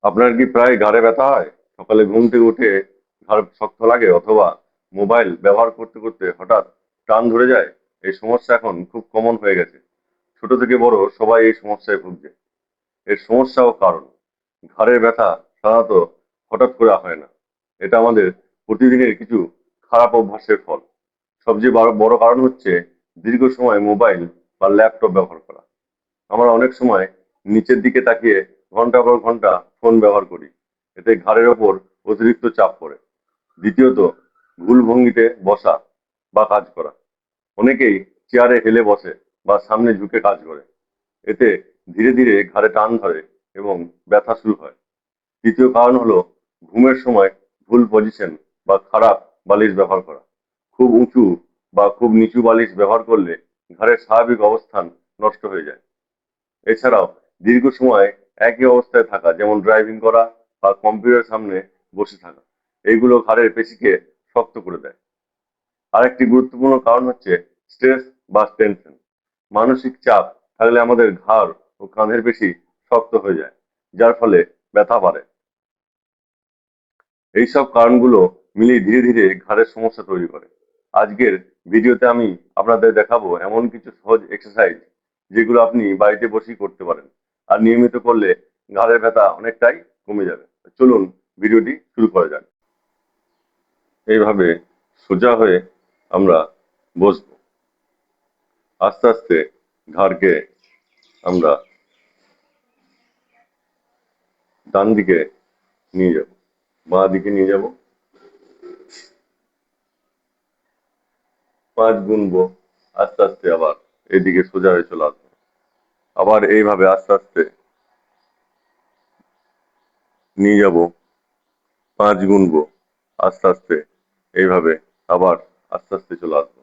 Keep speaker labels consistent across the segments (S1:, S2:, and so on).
S1: আপনার কি প্রায় ঘাড়ে ব্যথা হয়? সকালে ঘুম থেকে উঠে ঘাড় শক্ত লাগে, অথবা মোবাইল ব্যবহার করতে করতে হঠাৎ টান ধরে যায়? এই সমস্যা এখন খুব কমন হয়ে গেছে। ছোট থেকে বড় সবাই এই সমস্যায় ভুগছে। এর সমস্যা ও কারণ: ঘাড়ের ব্যথা সাধারণত হঠাৎ করে হয় না। এটা আমাদের প্রতিদিনের কিছু খারাপ অভ্যাসের ফল। সবচেয়ে বড় কারণ হচ্ছে দীর্ঘ সময় মোবাইল বা ল্যাপটপ ব্যবহার করা। আমরা অনেক সময় নিচের দিকে তাকিয়ে ঘন্টা পর ঘন্টা ফোন ব্যবহার করি। এতে ঘাড়ের ওপর অতিরিক্ত চাপ পড়ে। দ্বিতীয়ত, ভুল ভঙ্গিতে বসা বা কাজ করা। অনেকেই চেয়ারে হেলে বসে বা সামনে ঝুঁকে কাজ করে। এতে ধীরে ধীরে ঘাড়ে টান ধরে এবং ব্যথা শুরু হয়। তৃতীয় কারণ হলো ঘুমের সময় ভুল পজিশন বা খারাপ বালিশ ব্যবহার করা। খুব উঁচু বা খুব নিচু বালিশ ব্যবহার করলে ঘাড়ের স্বাভাবিক অবস্থান নষ্ট হয়ে যায়। এছাড়াও দীর্ঘ সময় একই অবস্থায় থাকা, যেমন ড্রাইভিং করা বা কম্পিউটারের সামনে বসে থাকা, এইগুলো ঘাড়ের পেশিকে শক্ত করে দেয়। আরেকটি গুরুত্বপূর্ণ কারণ হচ্ছে স্ট্রেস বা টেনশন। মানসিক চাপ থাকলে আমাদের ঘাড় ও কাঁধের পেশি শক্ত হয়ে যায়, যার ফলে ব্যথা বাড়ে। এইসব কারণগুলো মিলিয়ে ধীরে ধীরে ঘাড়ের সমস্যা তৈরি করে। আজকের ভিডিওতে আমি আপনাদের দেখাবো এমন কিছু সহজ এক্সারসাইজ, যেগুলো আপনি বাড়িতে বসেই করতে পারেন, আর নিয়মিত করলে ঘাড়ের ব্যথা অনেকটাই কমে যাবে। চলুন ভিডিওটি শুরু করা যাক। এইভাবে সোজা হয়ে আমরা বসবো। আস্তে আস্তে ঘাড়কে আমরা ডান দিকে নিয়ে যাব, বাঁ দিকে নিয়ে যাব। 5 গুনবো, আস্তে আস্তে আবার এদিকে সোজা হয়ে চলে আসবো। আবার এইভাবে আস্তে আস্তে নিয়ে যাব, 5 গুনবো, আস্তে আস্তে এইভাবে আবার আস্তে আস্তে চলে আসবো।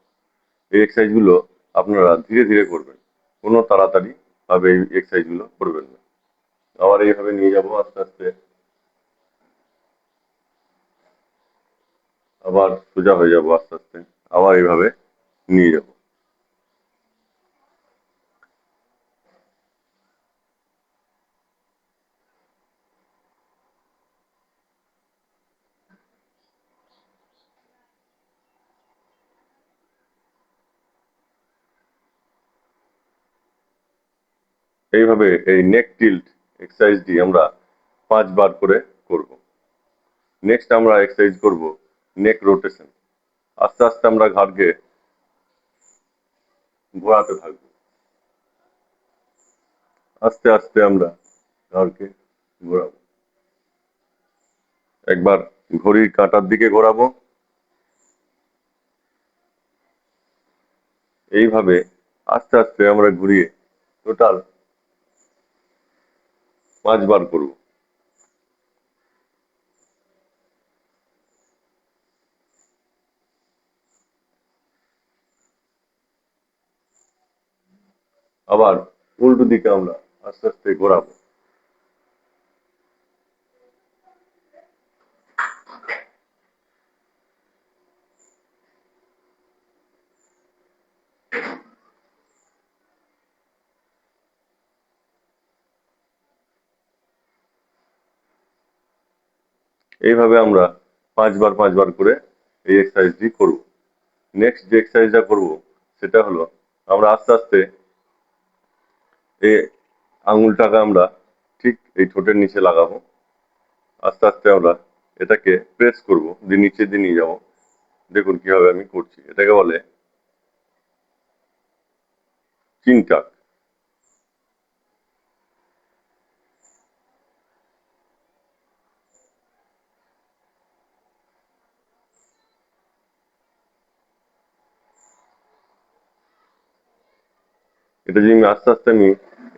S1: এই এক্সারসাইজ গুলো আপনারা ধীরে ধীরে করবেন, কোনো তাড়াতাড়ি ভাবে এই এক্সারসাইজ গুলো করবেন না। আবার এইভাবে নিয়ে যাব আস্তে আস্তে, আবার সোজা হয়ে যাব আস্তে আস্তে, আবার এইভাবে নিয়ে যাব। এইভাবে এই নেক টিল্ট এক্সারসাইজটি আমরা 5 বার করে করব। নেক্সট আমরা এক্সারসাইজ করব নেক রোটেশন। আস্তে আস্তে আমরা ঘাড়কে ঘোরাতে থাকবো। আস্তে আস্তে আমরা ঘাড়কে ঘোরাবো। একবার ঘড়ির কাঁটার দিকে ঘোরাবো। এইভাবে আস্তে আস্তে আমরা ঘুরিয়ে টোটাল 5 বার করব। আবার উল্টো দিকে আমরা আস্তে আস্তে ঘোরাবো। এইভাবে আমরা 5 বার 5 বার করে এই এক্সারসাইজটি করব। নেক্সট যে এক্সারসাইজটা করব সেটা হলো, আমরা আস্তে আস্তে এই আঙুলটাকে আমরা ঠিক এই ঠোঁটের নিচে লাগাবো। আস্তে আস্তে আমরা এটাকে প্রেস করব, দিয়ে নিচে দিয়ে নিয়ে যাবো। দেখুন কিভাবে আমি করছি। এটাকে বলে চিন টাক। এটা যদি আমি আস্তে আস্তে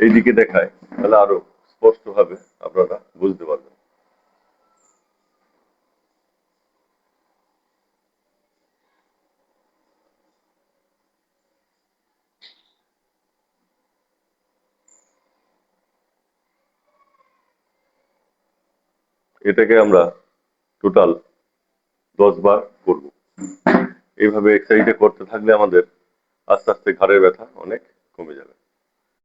S1: এইদিকে দেখাই, তাহলে আরো স্পষ্ট ভাবে আপনারা বুঝতে পারবেন। এটাকে আমরা টোটাল 10 বার করব। এইভাবে এক্সারসাইজটা করতে থাকলে আমাদের আস্তে আস্তে ঘাড়ের ব্যথা অনেক কমে যাবে।